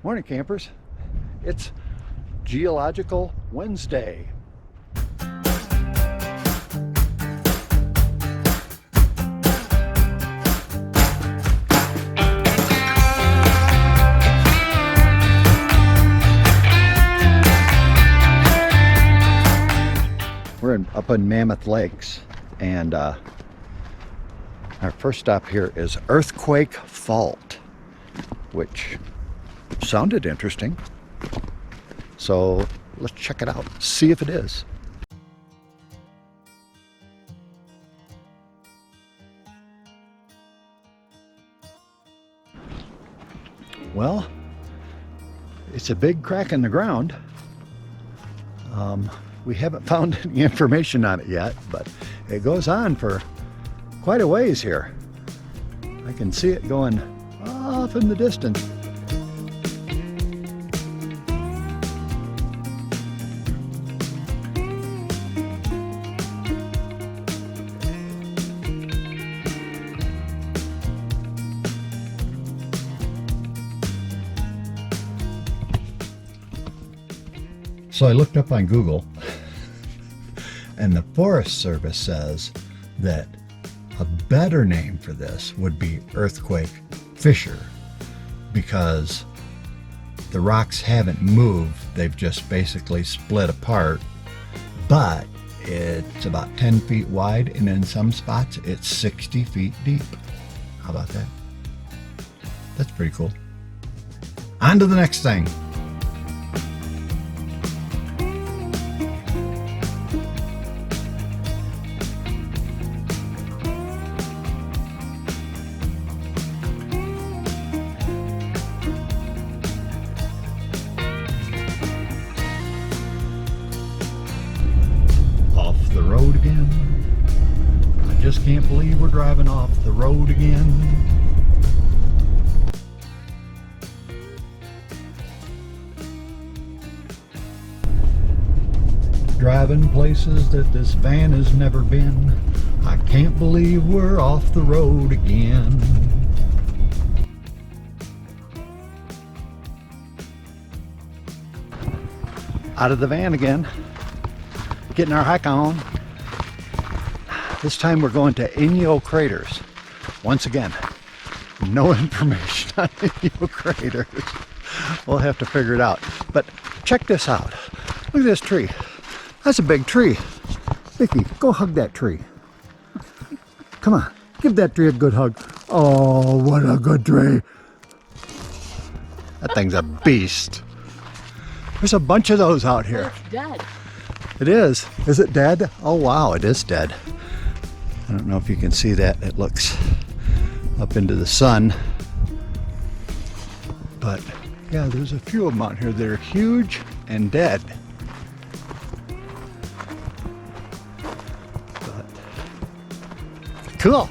Morning, campers. It's Geological Wednesday. We're up in Mammoth Lakes, and our first stop here is Earthquake Fault, which sounded interesting. So let's check it out, see if it is. Well, it's a big crack in the ground. We haven't found any information on it yet, but it goes on for quite a ways here. I can see it going off in the distance. So I looked up on Google, and the Forest Service says that a better name for this would be earthquake fissure, because the rocks haven't moved, they've just basically split apart, but it's about 10 feet wide, and in some spots it's 60 feet deep. How about that? That's pretty cool. On to the next thing. The road again. I just can't believe we're driving off the road again. Driving places that this van has never been. I can't believe we're off the road again. Out of the van again. Getting our hike on. This time we're going to Inyo Craters. Once again, no information on Inyo Craters. We'll have to figure it out. But check this out. Look at this tree. That's a big tree. Vicky, go hug that tree. Come on, give that tree a good hug. Oh, what a good tree. That thing's a beast. There's a bunch of those out here. It's dead. It is. Is it dead? Oh wow, it is dead. I don't know if you can see that. It looks up into the sun. But yeah, there's a few of them out here that are huge and dead. But cool.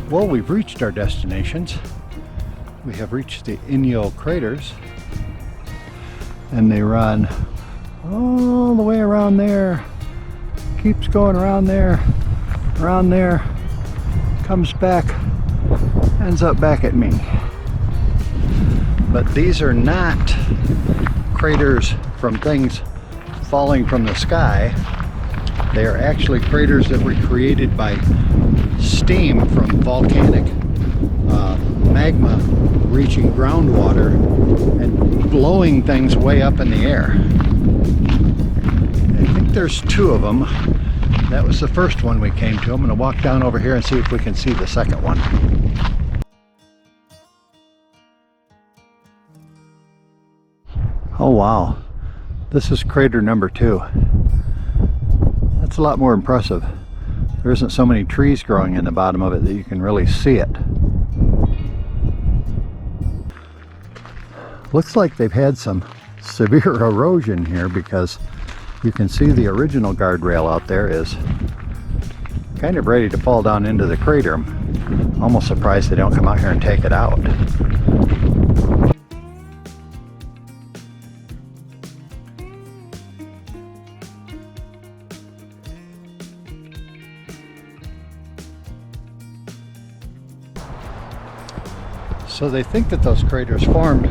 Well, we've reached our destinations. We have reached the Inyo Craters, and they run all the way around there, keeps going around there, comes back, ends up back at me. But these are not craters from things falling from the sky. They are actually craters that were created by steam from volcanic magma reaching groundwater and blowing things way up in the air. I think there's two of them. That was the first one we came to. I'm going to walk down over here and see if we can see the second one. Oh wow, this is crater number 2. That's a lot more impressive. There isn't so many trees growing in the bottom of it that you can really see it. Looks like they've had some severe erosion here, because you can see the original guardrail out there is kind of ready to fall down into the crater. I'm almost surprised they don't come out here and take it out. So they think that those craters formed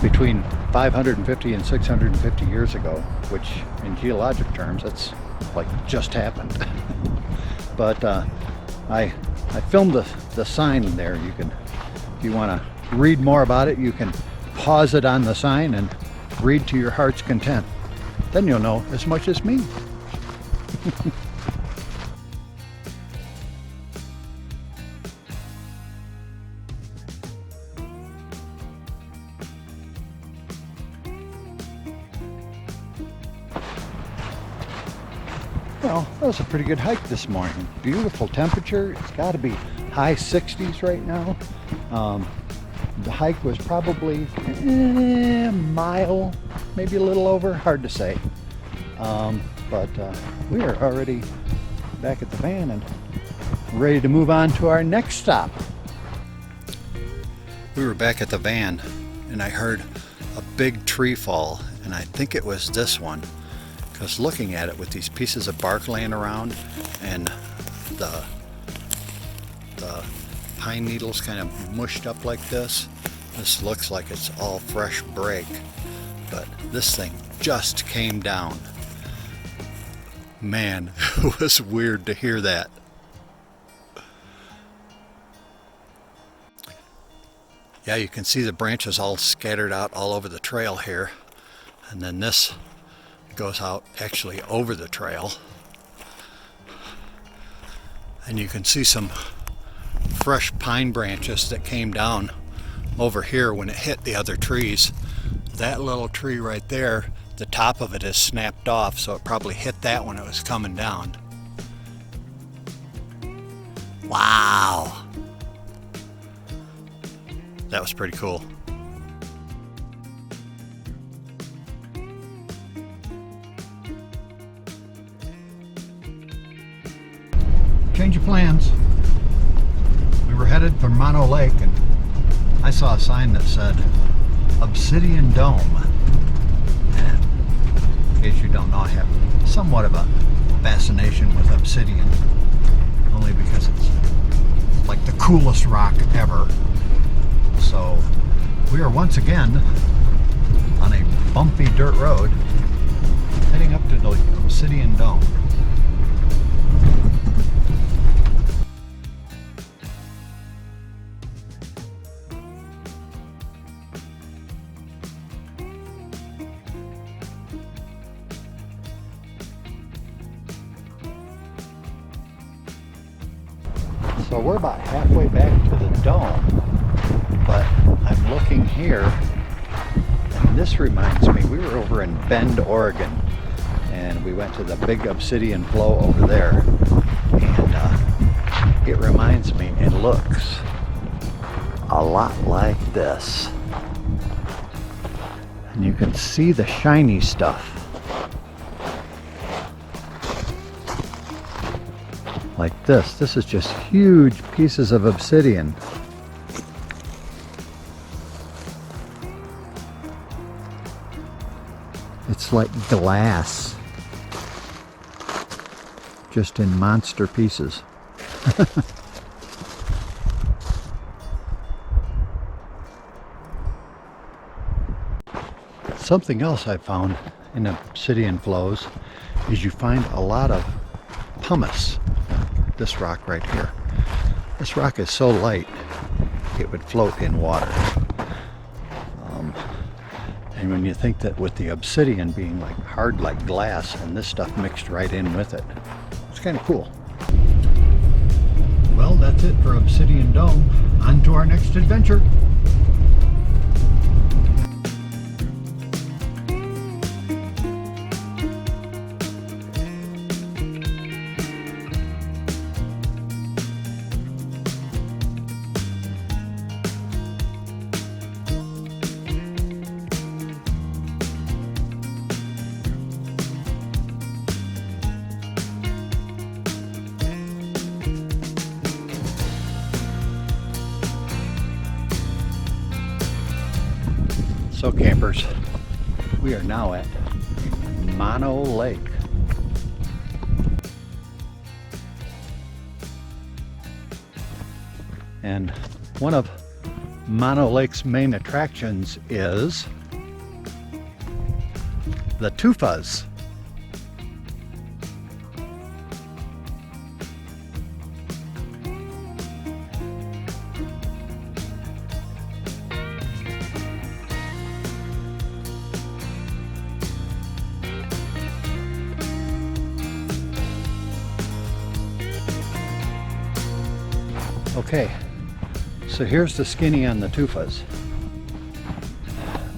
between 550 and 650 years ago, which in geologic terms, that's like just happened. But I filmed the sign there. You can, if you want to read more about it, you can pause it on the sign and read to your heart's content. Then you'll know as much as me. Well, that was a pretty good hike this morning. Beautiful temperature. It's got to be high 60s right now. The hike was probably a mile, maybe a little over, hard to say. But we are already back at the van and ready to move on to our next stop. We were back at the van and I heard a big tree fall, and I think it was this one. Because looking at it with these pieces of bark laying around and the pine needles kind of mushed up like this, this looks like it's all fresh break. But this thing just came down. Man, it was weird to hear that. Yeah, you can see the branches all scattered out all over the trail here. And then this goes out actually over the trail, and you can see some fresh pine branches that came down over here when it hit the other trees. That little tree right there, the top of it is snapped off, so it probably hit that when it was coming down. Wow, that was pretty cool. Change of plans. We were headed for Mono Lake, and I saw a sign that said Obsidian Dome. And in case you don't know, I have somewhat of a fascination with obsidian, only because it's like the coolest rock ever. So we are once again on a bumpy dirt road heading up to the Obsidian Dome. So we're about halfway back to the dome, but I'm looking here, and this reminds me, we were over in Bend, Oregon, and we went to the big obsidian flow over there, and it reminds me, it looks a lot like this. And you can see the shiny stuff. Like this. This is just huge pieces of obsidian. It's like glass, just in monster pieces. Something else I found in obsidian flows is you find a lot of pumice. This rock right here. This rock is so light it would float in water. And when you think that with the obsidian being like hard like glass and this stuff mixed right in with it, it's kind of cool. Well, that's it for Obsidian Dome. On to our next adventure. So campers, we are now at Mono Lake. And one of Mono Lake's main attractions is the Tufas. Okay, so here's the skinny on the Tufas.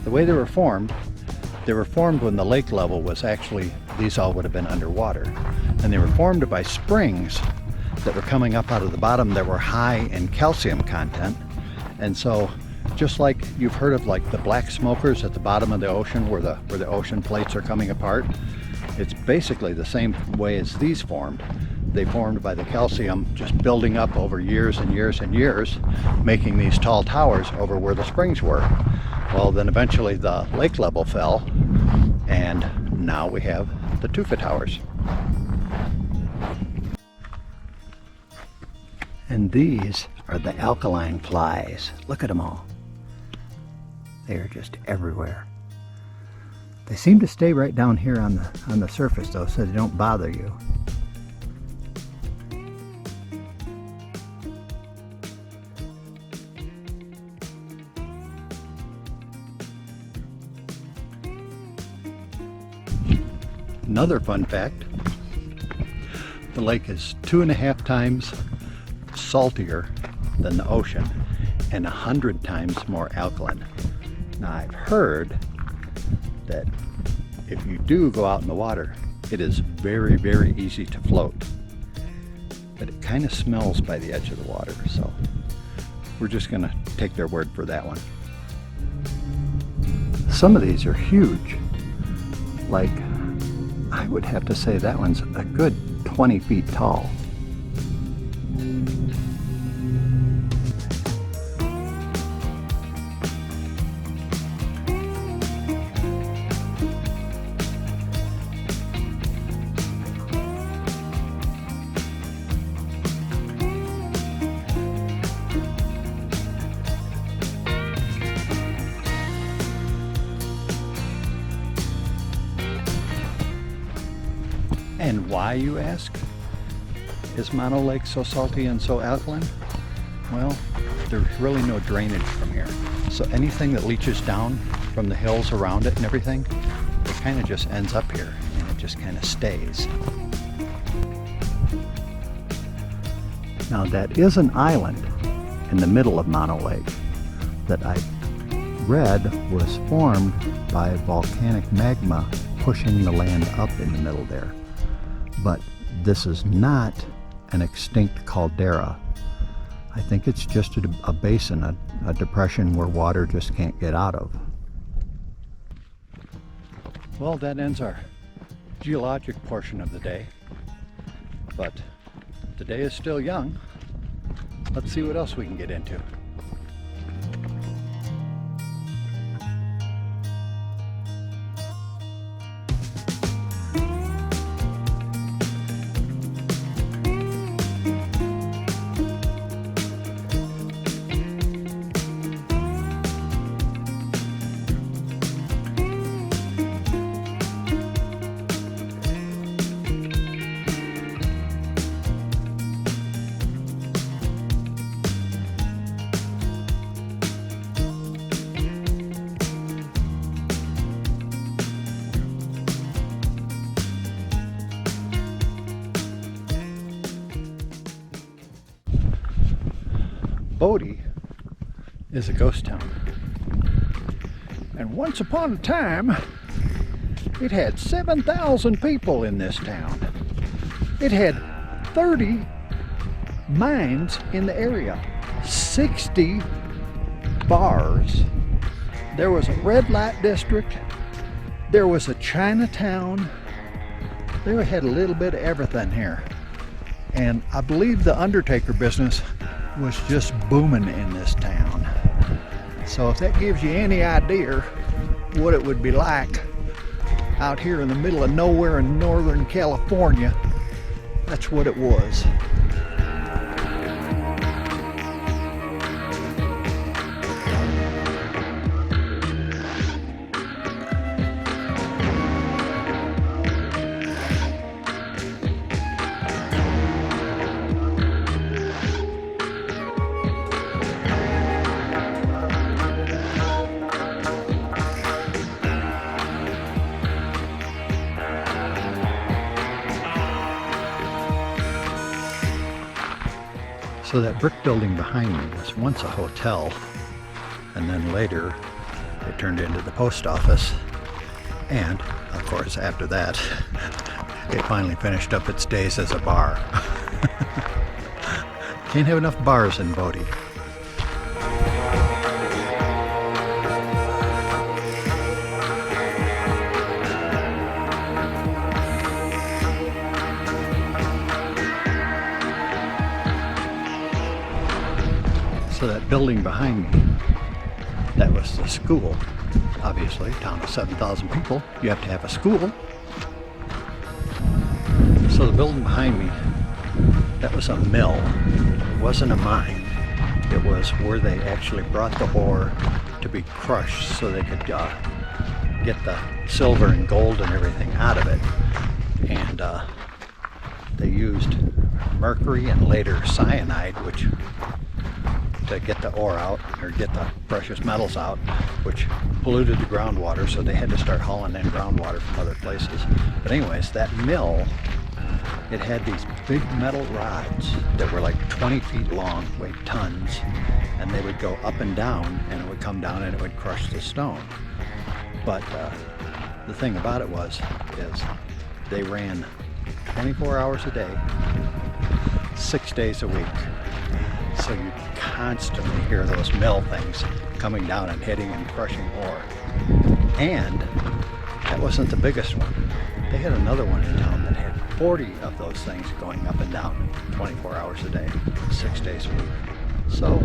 The way they were formed when the lake level was actually, these all would have been underwater. And they were formed by springs that were coming up out of the bottom that were high in calcium content. And so, just like you've heard of like the black smokers at the bottom of the ocean where the ocean plates are coming apart, it's basically the same way as these formed. They formed by the calcium just building up over years and years and years, making these tall towers over where the springs were. Well, then eventually the lake level fell, and now we have the Tufa Towers. And these are the alkaline flies. Look at them all. They are just everywhere. They seem to stay right down here on the surface though, so they don't bother you. Another fun fact, the lake is 2.5 times saltier than the ocean and 100 times more alkaline. Now I've heard that if you do go out in the water, it is very, very easy to float. But it kind of smells by the edge of the water, so we're just going to take their word for that one. Some of these are huge. Like, I would have to say that one's a good 20 feet tall. And why, you ask? Is Mono Lake so salty and so alkaline? Well, there's really no drainage from here. So anything that leaches down from the hills around it and everything, it kind of just ends up here and it just kind of stays. Now that is an island in the middle of Mono Lake that I read was formed by volcanic magma pushing the land up in the middle there. But this is not an extinct caldera. I think it's just a basin, a depression where water just can't get out of. Well, that ends our geologic portion of the day. But the day is still young. Let's see what else we can get into. Bodie is a ghost town. And once upon a time, it had 7,000 people in this town. It had 30 mines in the area, 60 bars. There was a red light district. There was a Chinatown. They had a little bit of everything here. And I believe the undertaker business was just booming in this town. So if that gives you any idea what it would be like out here in the middle of nowhere in Northern California, that's what it was. So that brick building behind me was once a hotel, and then later it turned into the post office, and of course after that it finally finished up its days as a bar. Can't have enough bars in Bodie. So that building behind me, that was the school. Obviously, town of 7,000 people, you have to have a school. So the building behind me, that was a mill. It wasn't a mine. It was where they actually brought the ore to be crushed so they could get the silver and gold and everything out of it. And they used mercury and later cyanide, which to get the ore out, or get the precious metals out, which polluted the groundwater, so they had to start hauling in groundwater from other places. But anyways, that mill, it had these big metal rods that were like 20 feet long, weighed tons, and they would go up and down, and it would come down and it would crush the stone. But the thing about it is they ran 24 hours a day, 6 days a week. So you constantly hear those mill things coming down and hitting and crushing ore. And that wasn't the biggest one. They had another one in town that had 40 of those things going up and down 24 hours a day, 6 days a week. So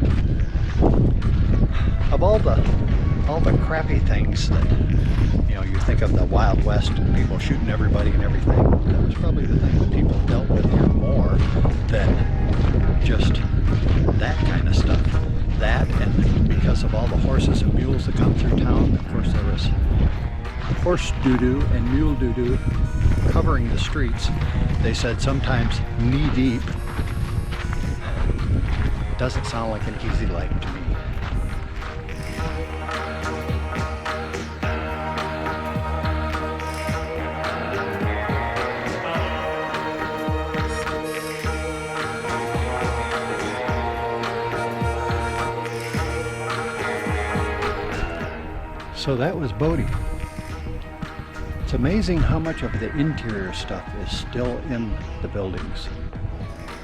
of all the crappy things that, you know, you think of the Wild West and people shooting everybody and everything, that was probably the thing that people dealt with here more than just that kind of stuff. That, and because of all the horses and mules that come through town, of course there was horse doo-doo and mule doo-doo covering the streets. They said sometimes knee deep. Doesn't sound like an easy life to me. So that was Bodie. It's amazing how much of the interior stuff is still in the buildings.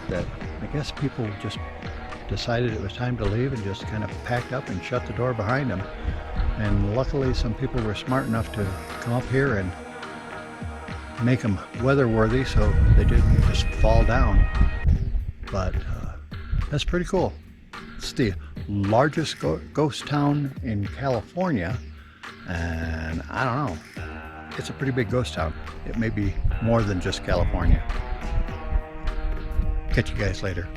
That I guess people just decided it was time to leave and just kind of packed up and shut the door behind them. And luckily some people were smart enough to come up here and make them weather worthy so they didn't just fall down. But that's pretty cool. It's the largest ghost town in California. And I don't know, it's a pretty big ghost town. It may be more than just California. Catch you guys later.